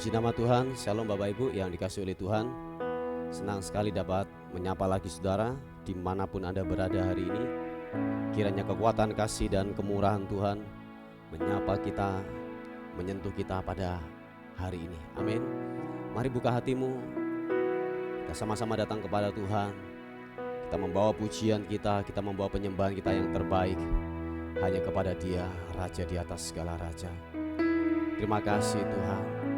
Puji nama Tuhan, Shalom Bapak Ibu yang dikasihi oleh Tuhan. Senang sekali dapat menyapa lagi saudara dimanapun Anda berada hari ini. Kiranya kekuatan kasih dan kemurahan Tuhan menyapa kita, menyentuh kita pada hari ini. Amin. Mari buka hatimu, kita sama-sama datang kepada Tuhan. Kita membawa pujian kita membawa penyembahan kita yang terbaik hanya kepada Dia, Raja di atas segala raja. Terima kasih Tuhan.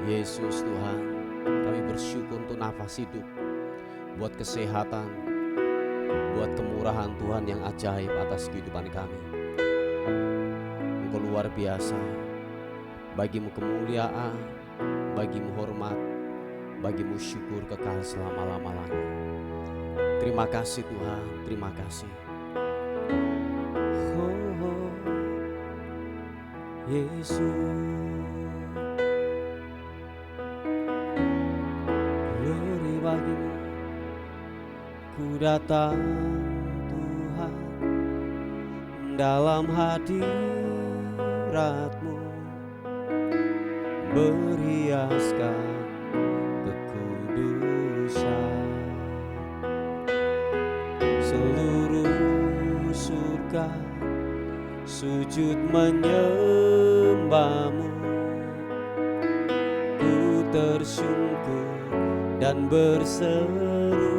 Yesus Tuhan, kami bersyukur untuk nafas hidup, buat kesehatan, buat kemurahan Tuhan yang ajaib atas kehidupan kami. Engkau luar biasa, bagimu kemuliaan, bagimu hormat, bagimu syukur kekal selama-lamanya. Terima kasih Tuhan, terima kasih. Oh, Yesus. Bagimu ku datang Tuhan dalam hadirat-Mu, berhiaskan kekudusan. Seluruh surga sujud menyembah-Mu, ku tersungkur dan berseru,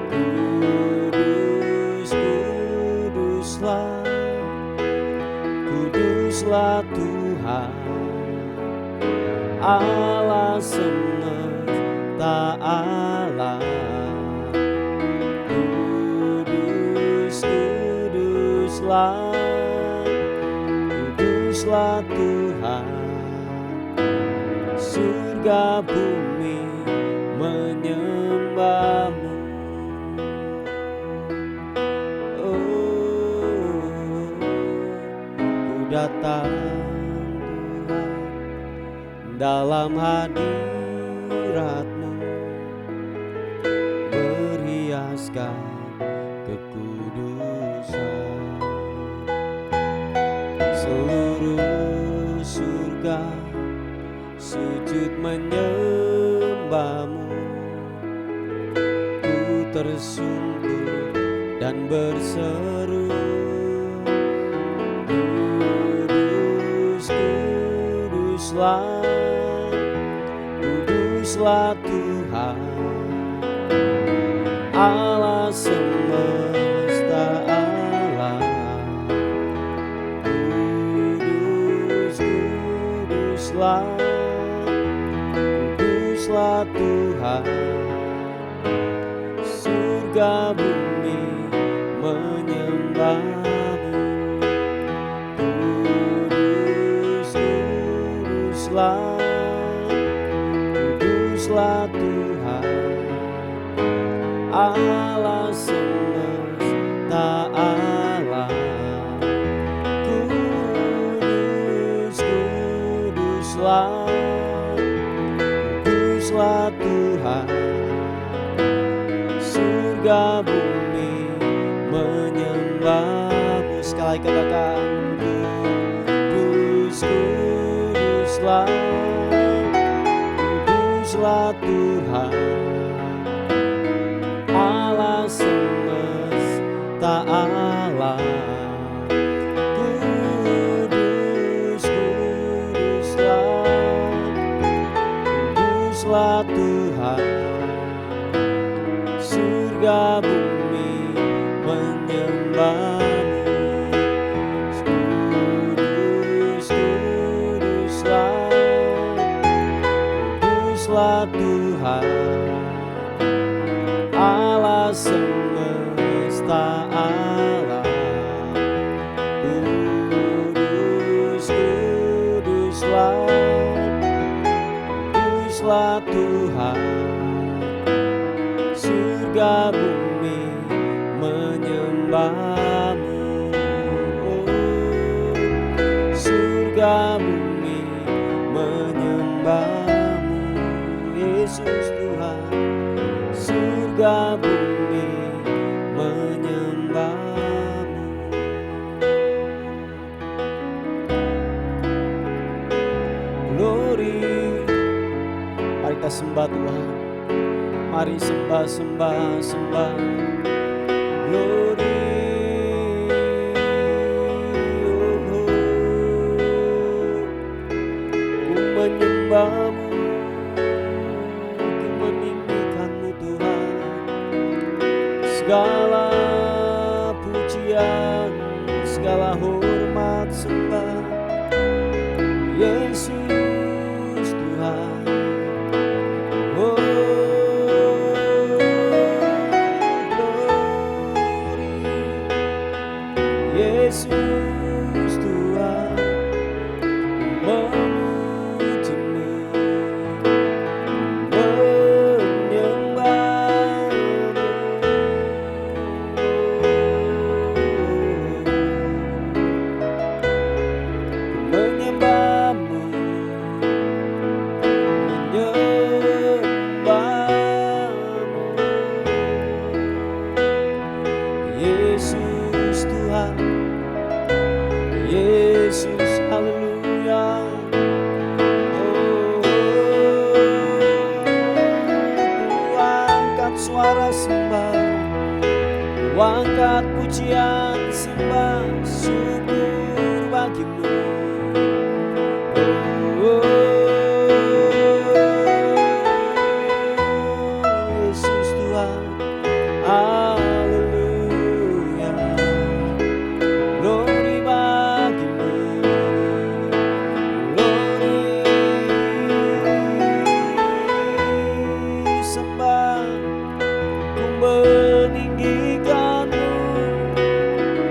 kudus, kuduslah, kuduslah Tuhan, Allah semesta alam. Kudus, kuduslah, kuduslah Tuhan, surga bumi menyembah-Mu. Oh, ku datang Tuhan dalam hadirat-Mu, berhiaskan kekudusan. Seluruh surga sujud menyembah-Mu, ku tersungkur dan berseru, kudus, kuduslah, kuduslah Tuhan, Allah semesta alam. Kudus, kuduslah, kuduslah Tuhan, surga bumi menyembah-Mu. Kudus, kuduslah, kuduslah Tuhan, Allah semesta alam. Kudus, kuduslah, kuduslah Tuhan, surga bumi menyembah-Mu. Sekali katakan, kudus, kuduslah, kuduslah Tuhan, Allah semesta alam. Kudus, kuduslah, kuduslah Tuhan, surga bumi menyembah-Mu. Kudus, kuduslah, kuduslah Tuhan, Allah semesta alam. Kudus, kuduslah, kuduslah Tuhan, surga bumi menyembah-Mu. Oh, surga bumi menyembah-Mu. Yesus Tuhan, surga bumi menyembah-Mu. glory. Mari kita sembah Tuhan. Mari sembah, sembah, sembah. Glory. Ku menyembahmu, ku meninggikanmu Tuhan. Segala pujian, segala hormat sembah Yesus Tuhan. Oh glory, Yesus Tuhan, memujimu, menyembahmu, Yesus Tuhan, Yesus, haleluya. Oh, ku angkat suara sembah, ku angkat pujian sembah, syukur bagimu. Oh, Yesus Tuhan, haleluya. Glory bagimu, glory. Sembah, ku meninggikanmu.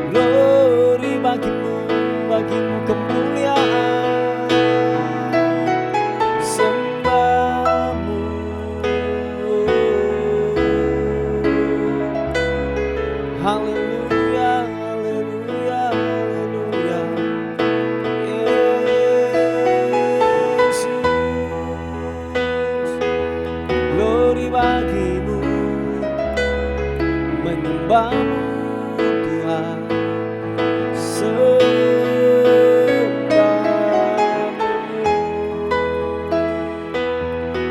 Glory bagimu, bagimu kemuliaan. Sembahmu, haleluya, haleluya, haleluya. Yesus, glory bagimu, menyembahmu Tuhan.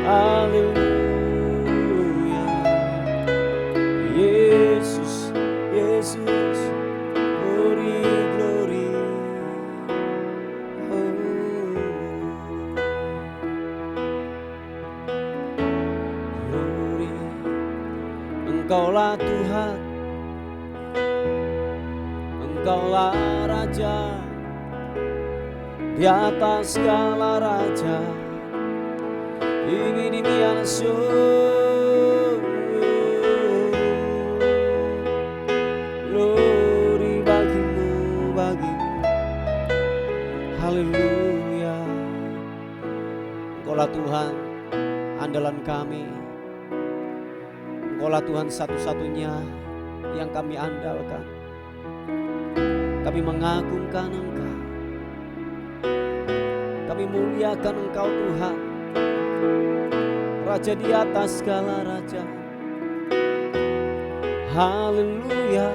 Haleluya, Yesus, Yesus, glory, glory. Oh, glory. Engkaulah Tuhan, Engkaulah Raja, di atas segala raja. Ini dimian glory bagimu, bagimu. Haleluya. Engkaulah Tuhan, andalan kami. Engkaulah Tuhan satu-satunya yang kami andalkan. Kami mengagungkan Engkau, kami muliakan Engkau Tuhan, Raja di atas segala raja. Haleluya,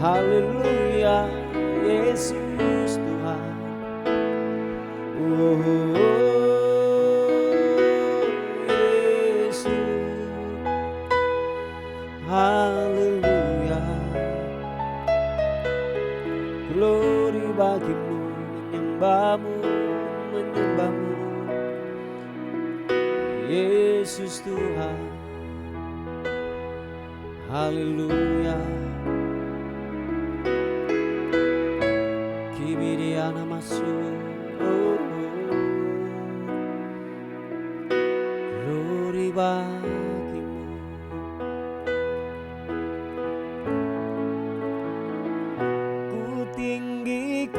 haleluya, Yesus Tuhan. Oh, Yesus, haleluya. Glory bagimu, menyembahmu, menyembahmu, Yesus Tuhan. Haleluya. Kibiriana masuk. Oh, glory bagimu. Ku tinggikan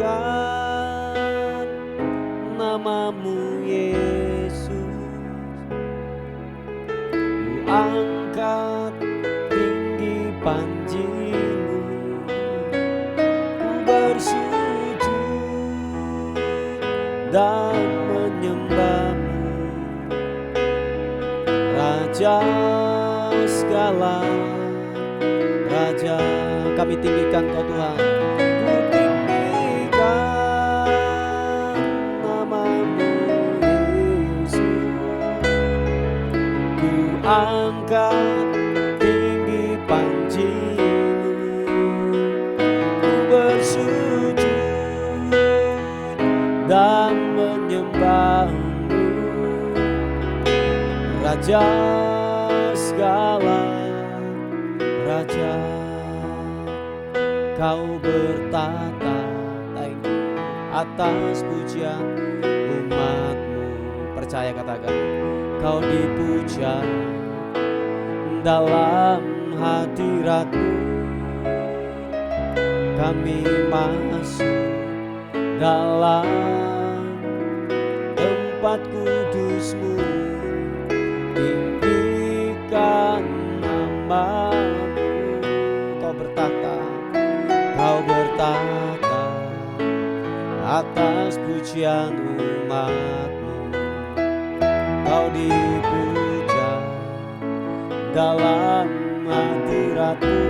namamu Yesus. Ku angkat tinggi panjimu, ku bersujud dan menyembahmu, Raja segala raja. Kami tinggikan Kau Tuhan, ku tinggikan Raja segala raja, Kau bertata atas pujian umat-Mu. Percaya, katakan, Kau dipuja dalam hadirat-Mu. Kami masuk dalam tempat kudus-Mu. Tinggikan nama-Mu. Kau bertata atas pujian umat-Mu. Kau dipuja dalam hadirat-Mu.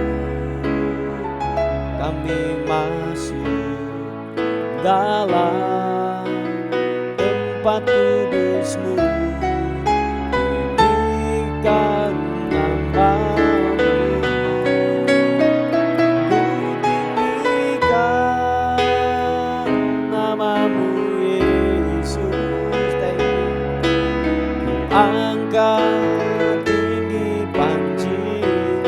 Kami masuk dalam tempat kudus-Mu. Tinggikan nama-Mu. Tinggikan nama-Mu, Yesus. Ku angkat tinggi panji-Mu.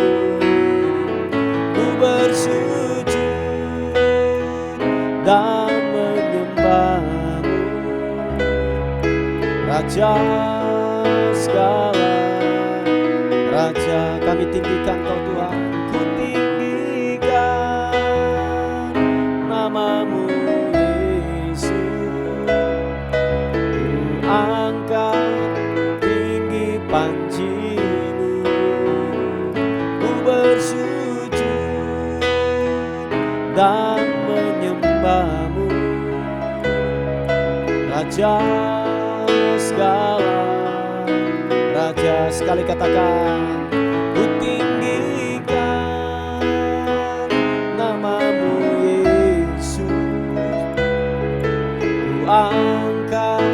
Ku bersujud dan menyembah-Mu. Raja segala raja, kami tinggikan Kau Tuhan. Ku tinggikan nama-Mu, Yesus. Ku angkat tinggi panji-Mu. Ku bersujud dan menyembah-Mu. Raja segala raja, sekali katakan, ku tinggikan nama-Mu, Yesus. Ku angkat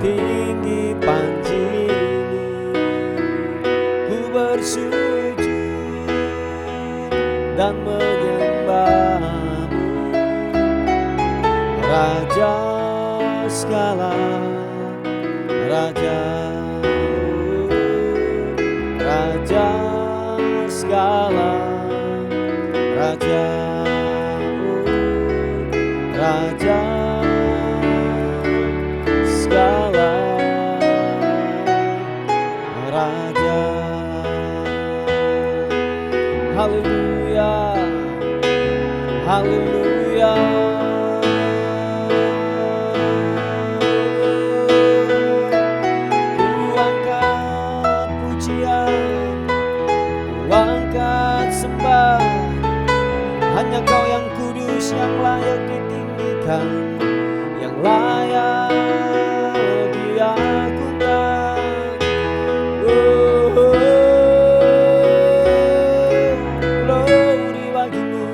tinggi panji-Mu. Ku bersujud dan menyembah-Mu. Raja segala raja, raja segala raja, raja segala raja. Haleluya, haleluya. Hanya Kau yang kudus, yang layak ditinggikan, yang layak diagungkan. Glory bagi-Mu,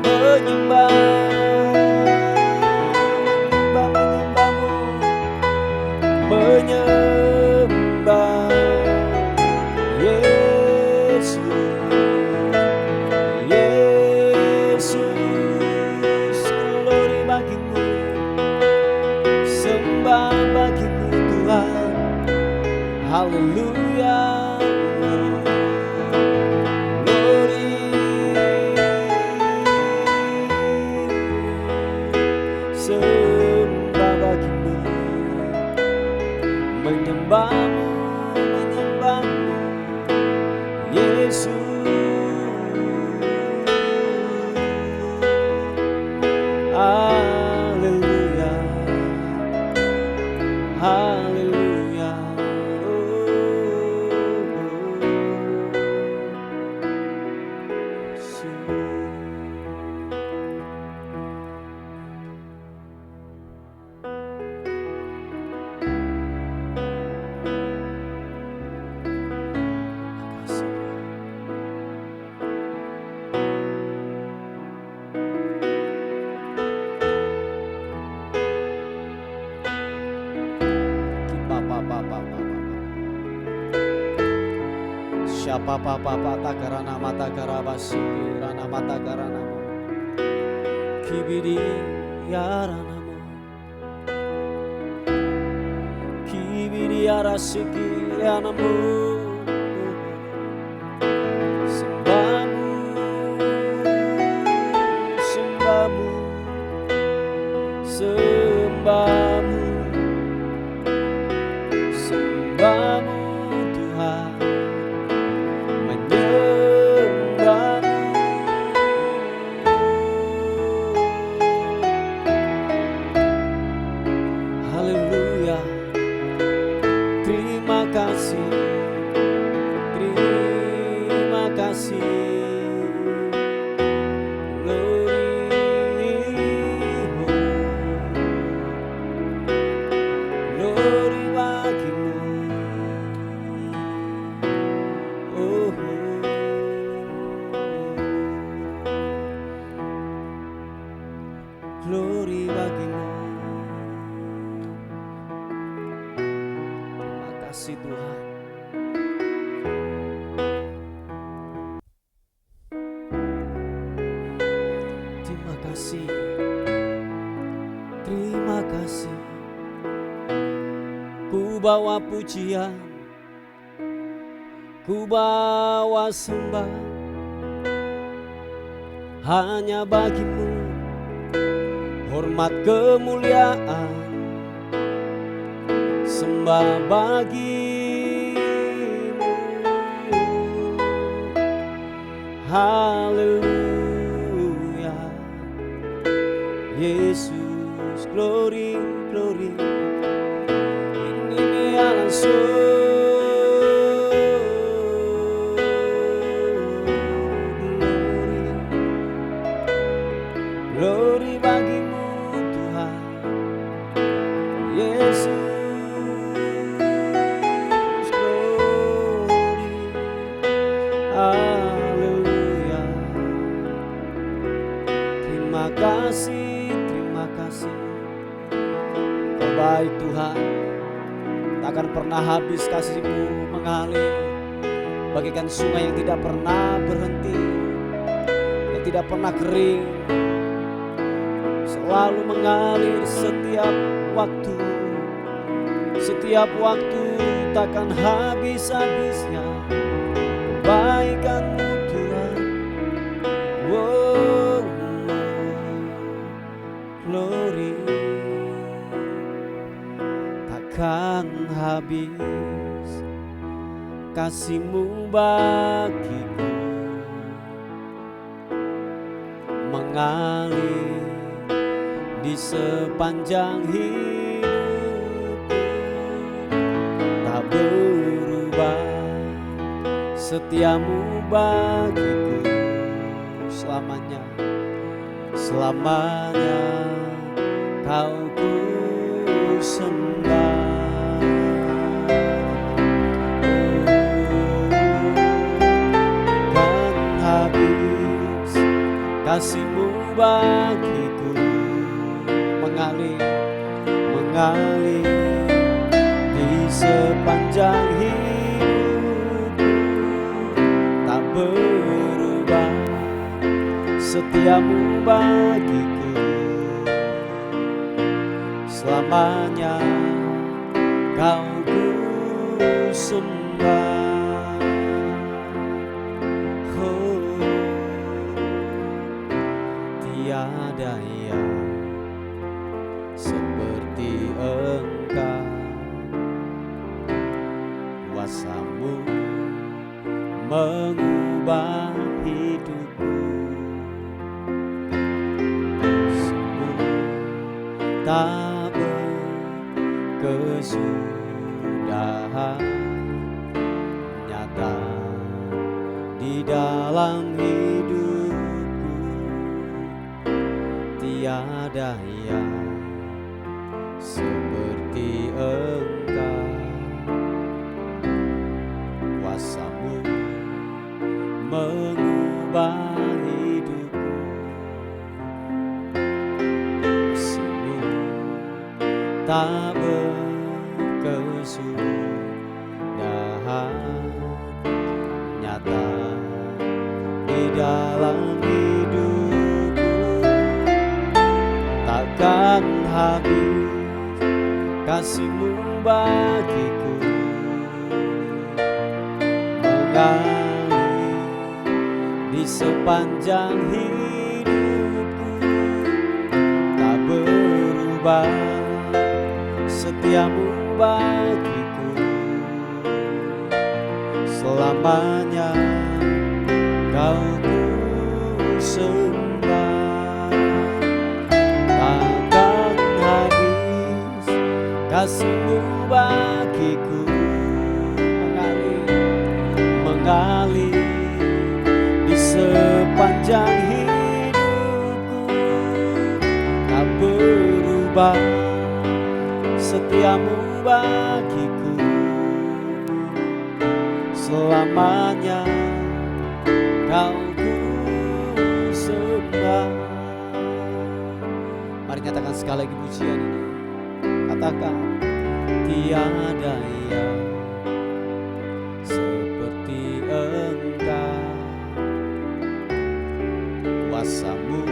menyembah-Mu, menyembah Yesus. Glory bagi-Mu, sembah bagi-Mu Tuhan. Haleluya. Glory, sembah bagi-Mu, menyembah-Mu, menyembah-Mu, Yesus. Haleluya, haleluya. Siapa papa takarana mata karabasi rana mata karana kibiri ya rana kibiri Rasiki anamu, sembahmu, sembahmu, sembahmu, sembahmu Tuhan, menyembahmu. Haleluya. Terima kasih, terima kasih. Glory, glory bagimu. Oh, glory bagimu. Kasih Tuhan. Terima kasih, terima kasih. Ku bawa pujian, ku bawa sembah hanya bagimu, hormat kemuliaan sembah bagimu. Haleluya, Yesus, glory, glory. Ini langsung glory, glory bagimu Tuhan, Yesus. Haleluya. Terima kasih, terima kasih. Kau baik Tuhan, takkan pernah habis kasih-Mu mengalir bagaikan sungai yang tidak pernah berhenti, yang tidak pernah kering, selalu mengalir setiap waktu, setiap waktu takkan habis-habisnya kebaikan-Mu Tuhan. Wow, glory, takkan habis kasih-Mu bagiku, mengalir di sepanjang hidupku, tak berubah setiamu bagiku selamanya, selamanya kau ku sembah. Kan habis kasih-Mu bagiku, mengalir, mengalir di sepanjang hidupku, tak berubah setiamu bagiku, selamanya kau ku sembah. Oh, tiada yang seperti Engkau, kuasa-Mu mengubah hidupku, semua tak berkesudahan, nyata di dalam hidupku, tiada yang seperti Engkau, kuasa-Mu mengubah hidupku, semua tak berkesudahan, nyata di dalam hidupku, takkan habis kasih-Mu bagiku, mengalir di sepanjang hidupku, tak berubah setiamu bagiku. Selamanya kau ku sembah, takkan habis kasih-Mu bagiku. Mengalir di sepanjang hidupku, tak berubah setiamu bagiku. Selamanya kau ku sembah. Mari nyatakan sekali lagi pujian ini. Katakan, tiada yang seperti Engkau, kuasa-Mu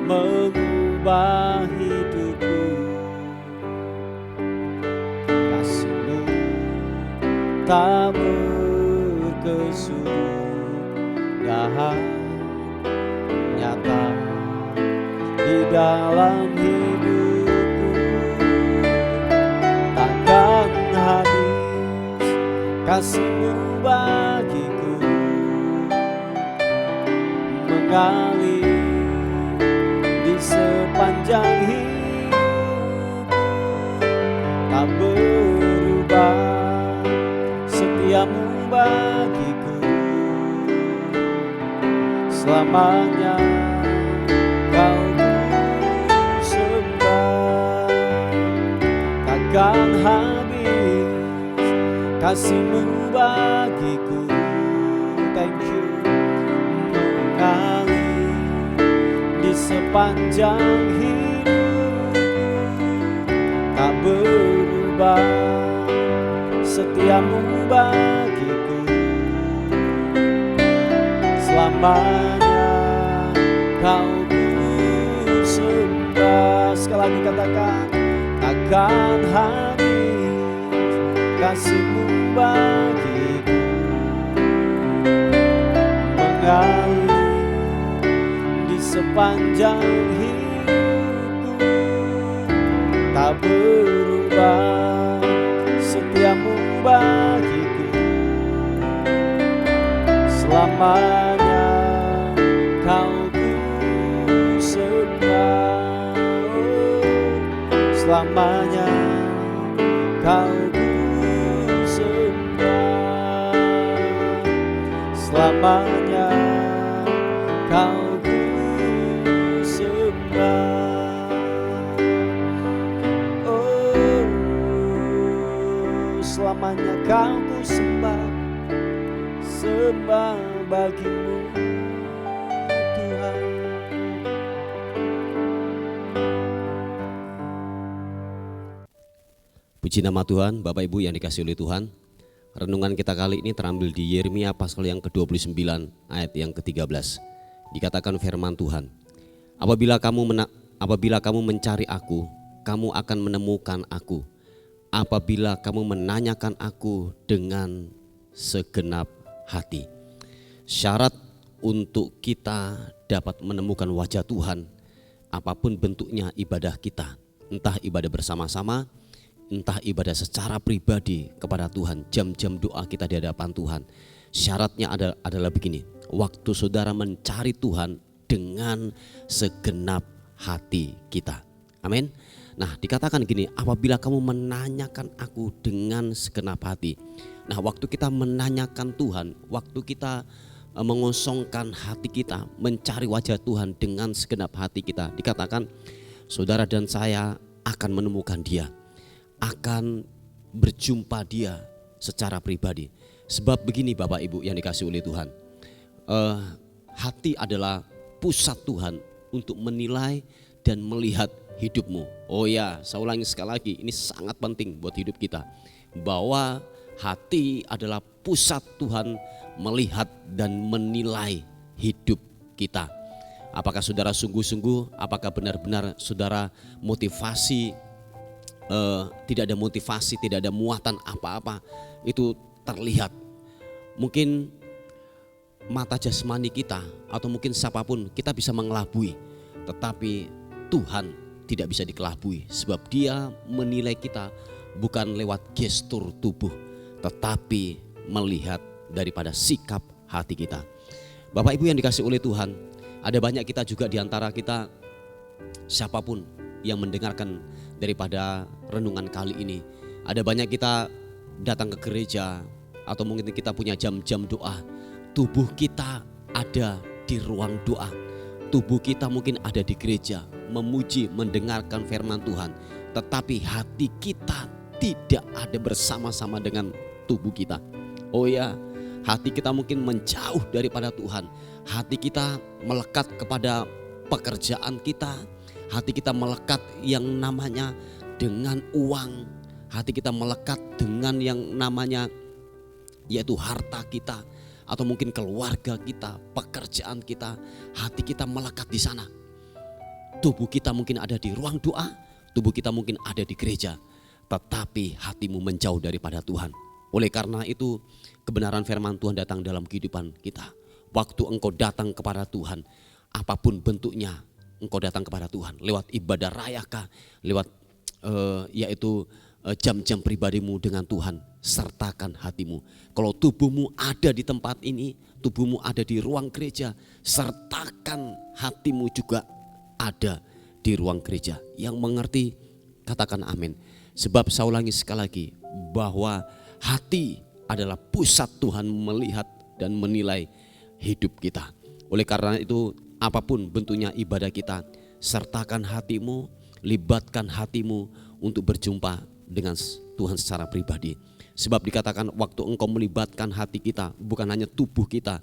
mengubah hidupku, kasih-Mu tak berkesudahan, nyata di dalam hidupku, takkan habis kasih-Mu bagiku. Mengalir di sepanjang hidupku, tak berubah setiamu bagiku. Selamanya kau ku sembah, takkan habis kasih-Mu bagiku. Thank you. Mengalir di sepanjang hidupku, tak berubah setiamu bagiku. Selamanya kau ku sembah. Sekali lagi katakan, takkan habis kasih-Mu bagiku. Mengalir di sepanjang hidupku, tak berubah setiamu bagiku. Selamanya kau ku sembah. Selamanya kau ku sembah. Selamanya kau ku sembah. Oh, selamanya kau ku sembah, sembah bagimu Tuhan. Puji nama Tuhan. Bapak Ibu yang dikasihi oleh Tuhan, renungan kita kali ini terambil di Yeremia pasal yang ke-29 ayat yang ke-13. Dikatakan firman Tuhan, apabila kamu mencari aku, kamu akan menemukan aku. Apabila kamu menanyakan aku dengan segenap hati. Syarat untuk kita dapat menemukan wajah Tuhan, apapun bentuknya ibadah kita, entah ibadah bersama-sama, entah ibadah secara pribadi kepada Tuhan, jam-jam doa kita di hadapan Tuhan. Syaratnya adalah begini, waktu saudara mencari Tuhan dengan segenap hati kita. Amin. Nah, dikatakan gini, apabila kamu menanyakan aku dengan segenap hati. Nah, waktu kita menanyakan Tuhan, waktu kita mengosongkan hati kita, mencari wajah Tuhan dengan segenap hati kita, dikatakan saudara dan saya akan menemukan Dia, akan berjumpa Dia secara pribadi. Sebab begini Bapak Ibu yang dikasihi oleh Tuhan, hati adalah pusat Tuhan untuk menilai dan melihat hidupmu. Oh ya, saya ulangi sekali lagi, ini sangat penting buat hidup kita, bahwa hati adalah pusat Tuhan melihat dan menilai hidup kita. Apakah saudara sungguh-sungguh, apakah benar-benar saudara motivasi, tidak ada motivasi, tidak ada muatan apa-apa, itu terlihat. Mungkin mata jasmani kita atau mungkin siapapun kita bisa mengelabui, tetapi Tuhan tidak bisa dikelabui, sebab Dia menilai kita bukan lewat gestur tubuh, tetapi melihat daripada sikap hati kita. Bapak Ibu yang dikasih oleh Tuhan, ada banyak kita juga di antara kita, siapapun yang mendengarkan daripada renungan kali ini, ada banyak kita datang ke gereja atau mungkin kita punya jam-jam doa. Tubuh kita ada di ruang doa. Tubuh kita mungkin ada di gereja, memuji, mendengarkan firman Tuhan. Tetapi hati kita tidak ada bersama-sama dengan tubuh kita. Oh ya, hati kita mungkin menjauh daripada Tuhan. Hati kita melekat kepada pekerjaan kita. Hati kita melekat yang namanya dengan uang. Hati kita melekat dengan yang namanya yaitu harta kita, atau mungkin keluarga kita, pekerjaan kita. Hati kita melekat di sana. Tubuh kita mungkin ada di ruang doa, tubuh kita mungkin ada di gereja, tetapi hatimu menjauh daripada Tuhan. Oleh karena itu, kebenaran firman Tuhan datang dalam kehidupan kita. Waktu engkau datang kepada Tuhan, apapun bentuknya, engkau datang kepada Tuhan lewat ibadah rayakah, lewat yaitu jam-jam pribadimu dengan Tuhan, sertakan hatimu. Kalau tubuhmu ada di tempat ini, tubuhmu ada di ruang gereja, sertakan hatimu juga ada di ruang gereja. Yang mengerti katakan amin. Sebab saya ulangi sekali lagi, bahwa hati adalah pusat Tuhan melihat dan menilai hidup kita. Oleh karena itu, apapun bentuknya ibadah kita, sertakan hatimu, libatkan hatimu untuk berjumpa dengan Tuhan secara pribadi. Sebab dikatakan waktu engkau melibatkan hati kita, bukan hanya tubuh kita,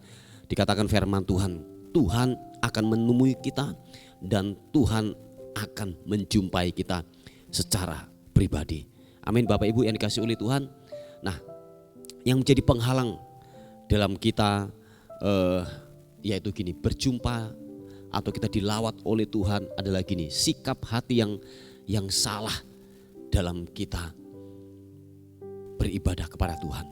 dikatakan firman Tuhan, Tuhan akan menemui kita dan Tuhan akan menjumpai kita secara pribadi. Amin Bapak Ibu yang dikasih oleh Tuhan. Nah, yang menjadi penghalang dalam kita yaitu gini, berjumpa atau kita dilawat oleh Tuhan adalah gini, sikap hati yang salah dalam kita beribadah kepada Tuhan.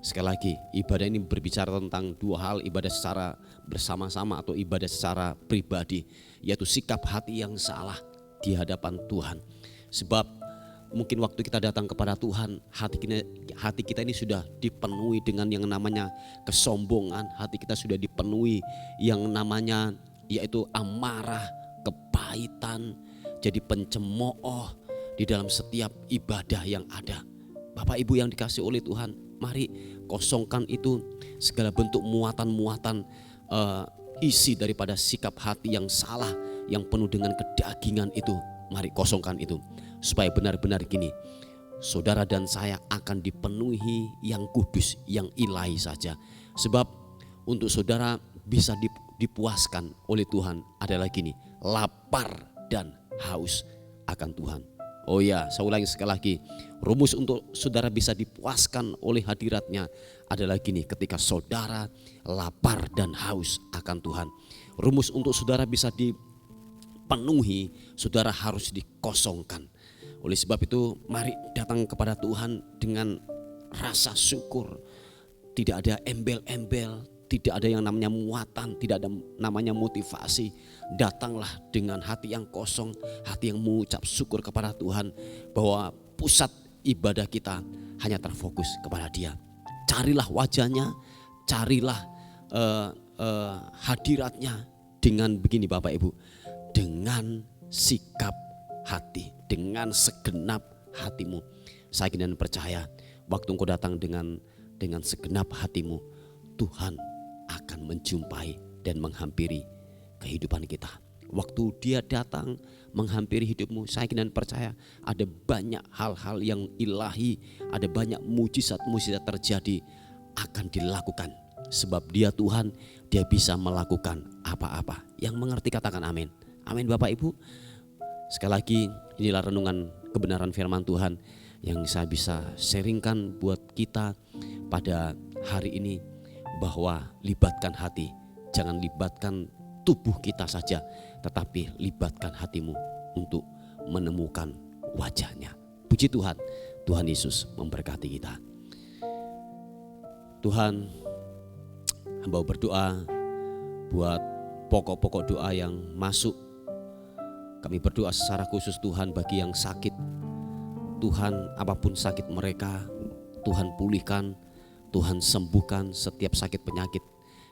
Sekali lagi, ibadah ini berbicara tentang dua hal, ibadah secara bersama-sama atau ibadah secara pribadi, yaitu sikap hati yang salah di hadapan Tuhan. Sebab mungkin waktu kita datang kepada Tuhan, hati kita ini sudah dipenuhi dengan yang namanya kesombongan, hati kita sudah dipenuhi yang namanya yaitu amarah, kepahitan, jadi pencemooh di dalam setiap ibadah yang ada. Bapak Ibu yang dikasih oleh Tuhan, mari kosongkan itu segala bentuk muatan-muatan isi daripada sikap hati yang salah, yang penuh dengan kedagingan itu. Mari kosongkan itu supaya benar-benar gini, saudara dan saya akan dipenuhi yang kudus, yang ilahi saja. Sebab untuk saudara bisa dipuaskan oleh Tuhan adalah gini, lapar dan haus akan Tuhan. Oh ya, saya ulangi sekali lagi, rumus untuk saudara bisa dipuaskan oleh hadiratnya adalah gini, ketika saudara lapar dan haus akan Tuhan. Rumus untuk saudara bisa dipenuhi, saudara harus dikosongkan. Oleh sebab itu, mari datang kepada Tuhan dengan rasa syukur. Tidak ada embel-embel, tidak ada yang namanya muatan, tidak ada namanya motivasi. Datanglah dengan hati yang kosong, hati yang mengucap syukur kepada Tuhan, bahwa pusat ibadah kita hanya terfokus kepada Dia. Carilah wajahnya, carilah hadiratnya dengan begini Bapak Ibu, dengan sikap hati, dengan segenap hatimu. Saya dan percaya waktu engkau datang dengan segenap hatimu, Tuhan akan menjumpai dan menghampiri kehidupan kita. Waktu Dia datang menghampiri hidupmu, saya dan percaya ada banyak hal-hal yang ilahi, ada banyak mujizat-mujizat terjadi akan dilakukan. Sebab Dia Tuhan, Dia bisa melakukan apa-apa. Yang mengerti katakan amin. Amin Bapak Ibu. Sekali lagi, inilah renungan kebenaran firman Tuhan yang saya bisa sharingkan buat kita pada hari ini, bahwa libatkan hati, jangan libatkan tubuh kita saja, tetapi libatkan hatimu untuk menemukan wajahnya. Puji Tuhan, Tuhan Yesus memberkati kita. Tuhan, hamba berdoa buat pokok-pokok doa yang masuk. Kami berdoa secara khusus Tuhan bagi yang sakit. Tuhan, apapun sakit mereka, Tuhan pulihkan, Tuhan sembuhkan setiap sakit penyakit.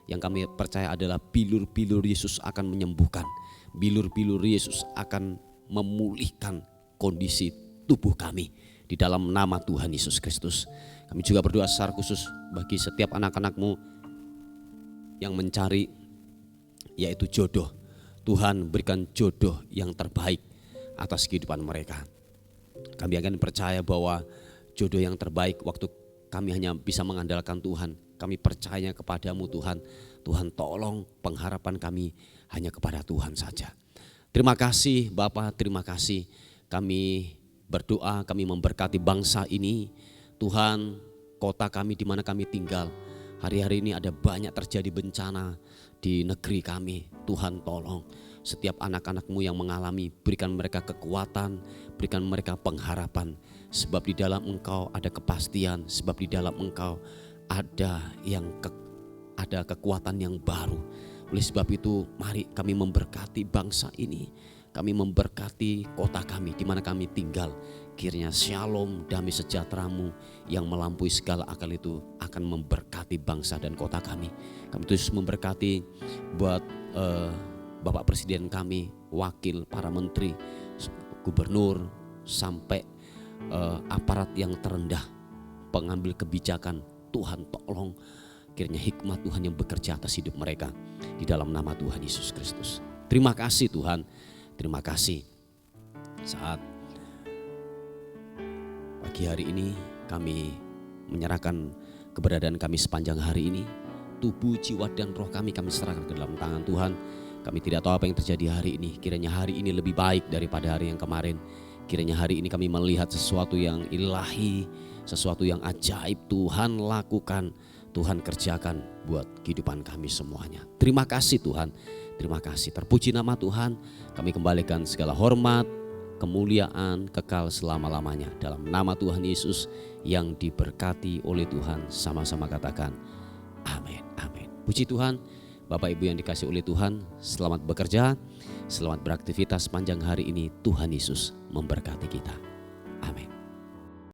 Yang kami percaya adalah bilur-bilur Yesus akan menyembuhkan. Bilur-bilur Yesus akan memulihkan kondisi tubuh kami di dalam nama Tuhan Yesus Kristus. Kami juga berdoa secara khusus bagi setiap anak-anak-Mu yang mencari yaitu jodoh. Tuhan, berikan jodoh yang terbaik atas kehidupan mereka. Kami akan percaya bahwa jodoh yang terbaik waktu kami hanya bisa mengandalkan Tuhan. Kami percaya kepadamu Tuhan. Tuhan, tolong pengharapan kami hanya kepada Tuhan saja. Terima kasih Bapa, terima kasih. Kami berdoa, kami memberkati bangsa ini. Tuhan, kota kami di mana kami tinggal. Hari-hari ini ada banyak terjadi bencana di negeri kami. Tuhan, tolong setiap anak-anak-Mu yang mengalami, berikan mereka kekuatan, berikan mereka pengharapan. Sebab di dalam Engkau ada kepastian, sebab di dalam Engkau ada kekuatan yang baru. Oleh sebab itu, mari kami memberkati bangsa ini. Kami memberkati kota kami di mana kami tinggal. Kiranya shalom, damai sejahtera-Mu yang melampaui segala akal itu akan memberkati bangsa dan kota kami. Kami terus memberkati buat Bapak Presiden kami, wakil, para menteri, gubernur, sampai aparat yang terendah, pengambil kebijakan. Tuhan, tolong kiranya hikmat Tuhan yang bekerja atas hidup mereka di dalam nama Tuhan Yesus Kristus. Terima kasih Tuhan, terima kasih. Saat pagi hari ini kami menyerahkan keberadaan kami sepanjang hari ini. Tubuh, jiwa dan roh kami serahkan ke dalam tangan Tuhan. Kami tidak tahu apa yang terjadi hari ini. Kiranya hari ini lebih baik daripada hari yang kemarin. Kiranya hari ini kami melihat sesuatu yang ilahi, sesuatu yang ajaib Tuhan lakukan, Tuhan kerjakan buat kehidupan kami semuanya. Terima kasih Tuhan, terima kasih. Terpuji nama Tuhan. Kami kembalikan segala hormat, kemuliaan kekal selama-lamanya. Dalam nama Tuhan Yesus yang diberkati oleh Tuhan, sama-sama katakan amin, amin. Puji Tuhan. Bapak Ibu yang dikasih oleh Tuhan, selamat bekerja, selamat beraktivitas sepanjang hari ini. Tuhan Yesus memberkati kita.